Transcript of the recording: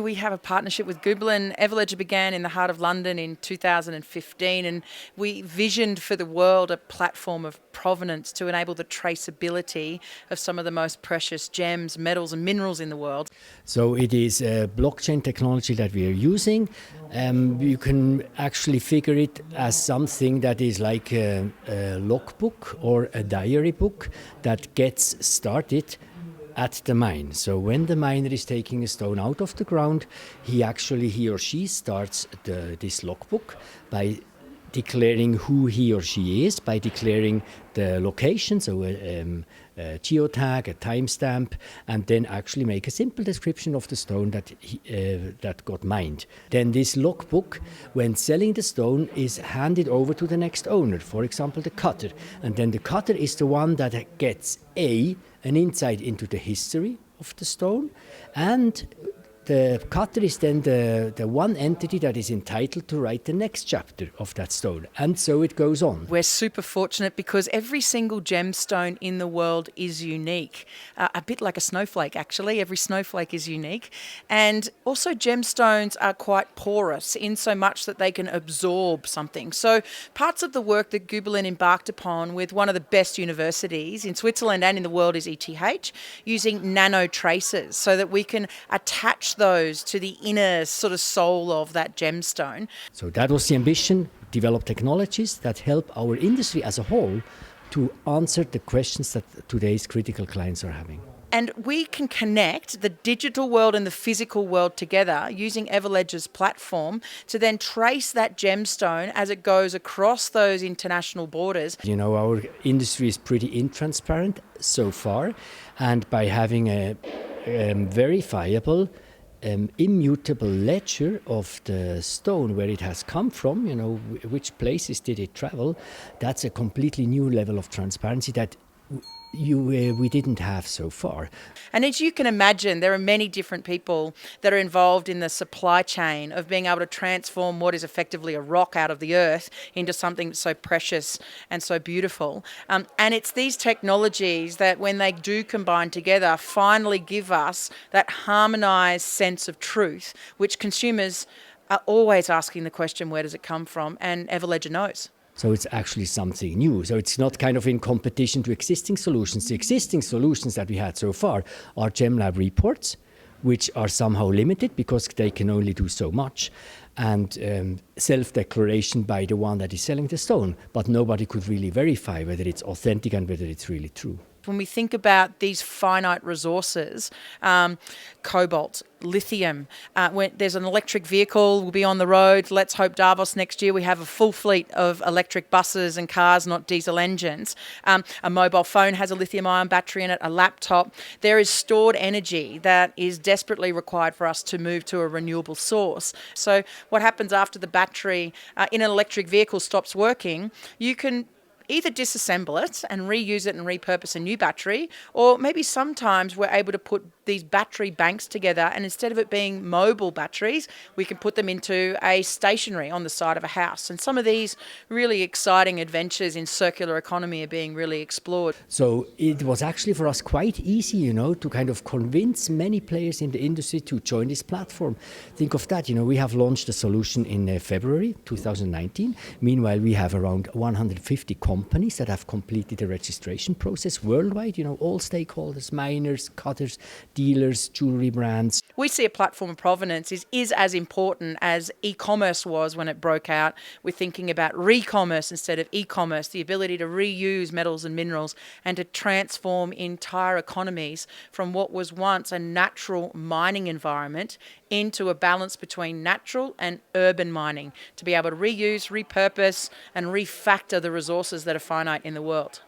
we have a partnership with Google, and Everledger began in the heart of London in 2015, and we visioned for the world a platform of provenance to enable the traceability of some of the most precious gems, metals and minerals in the world. So it is a blockchain technology that we are using. You can actually figure it as something that is like a logbook or a diary book that gets started at the mine. So when the miner is taking a stone out of the ground, he or she starts this logbook by declaring who he or she is, by declaring the location, so a geotag, a timestamp, and then actually make a simple description of the stone that got mined. Then this logbook, when selling the stone, is handed over to the next owner, for example the cutter. And then the cutter is the one that gets an insight into the history of the stone, and the cutter is then the one entity that is entitled to write the next chapter of that stone. And so it goes on. We're super fortunate because every single gemstone in the world is unique. A bit like a snowflake, actually. Every snowflake is unique. And also gemstones are quite porous in so much that they can absorb something. So parts of the work that Goobelin embarked upon with one of the best universities in Switzerland and in the world is ETH, using nano traces so that we can attach those to the inner sort of soul of that gemstone. So that was the ambition, develop technologies that help our industry as a whole to answer the questions that today's critical clients are having. And we can connect the digital world and the physical world together using Everledger's platform to then trace that gemstone as it goes across those international borders. You know, our industry is pretty intransparent so far, and by having a verifiable immutable ledger of the stone, where it has come from, you know, which places did it travel, that's a completely new level of transparency that we didn't have so far. And as you can imagine, there are many different people that are involved in the supply chain of being able to transform what is effectively a rock out of the earth into something so precious and so beautiful. And it's these technologies that, when they do combine together, finally give us that harmonized sense of truth, which consumers are always asking the question, where does it come from? And Everledger knows. So it's actually something new. So it's not kind of in competition to existing solutions. The existing solutions that we had so far are GemLab reports, which are somehow limited because they can only do so much, and self-declaration by the one that is selling the stone. But nobody could really verify whether it's authentic and whether it's really true. When we think about these finite resources, cobalt, lithium, when there's an electric vehicle, will be on the road. Let's hope Davos next year we have a full fleet of electric buses and cars, not diesel engines. A mobile phone has a lithium-ion battery in it, a laptop. There is stored energy that is desperately required for us to move to a renewable source. So what happens after the battery in an electric vehicle stops working, you can either disassemble it and reuse it and repurpose a new battery, or maybe sometimes we're able to put these battery banks together, and instead of it being mobile batteries, we can put them into a stationary on the side of a house. And some of these really exciting adventures in circular economy are being really explored. So it was actually for us quite easy, you know, to kind of convince many players in the industry to join this platform. Think of that, you know, we have launched a solution in February 2019. Meanwhile, we have around 150 companies that have completed the registration process worldwide, you know, all stakeholders, miners, cutters, dealers, jewelry brands. We see a platform of provenance is as important as e-commerce was when it broke out. We're thinking about re-commerce instead of e-commerce, the ability to reuse metals and minerals and to transform entire economies from what was once a natural mining environment into a balance between natural and urban mining, to be able to reuse, repurpose and refactor the resources that are finite in the world.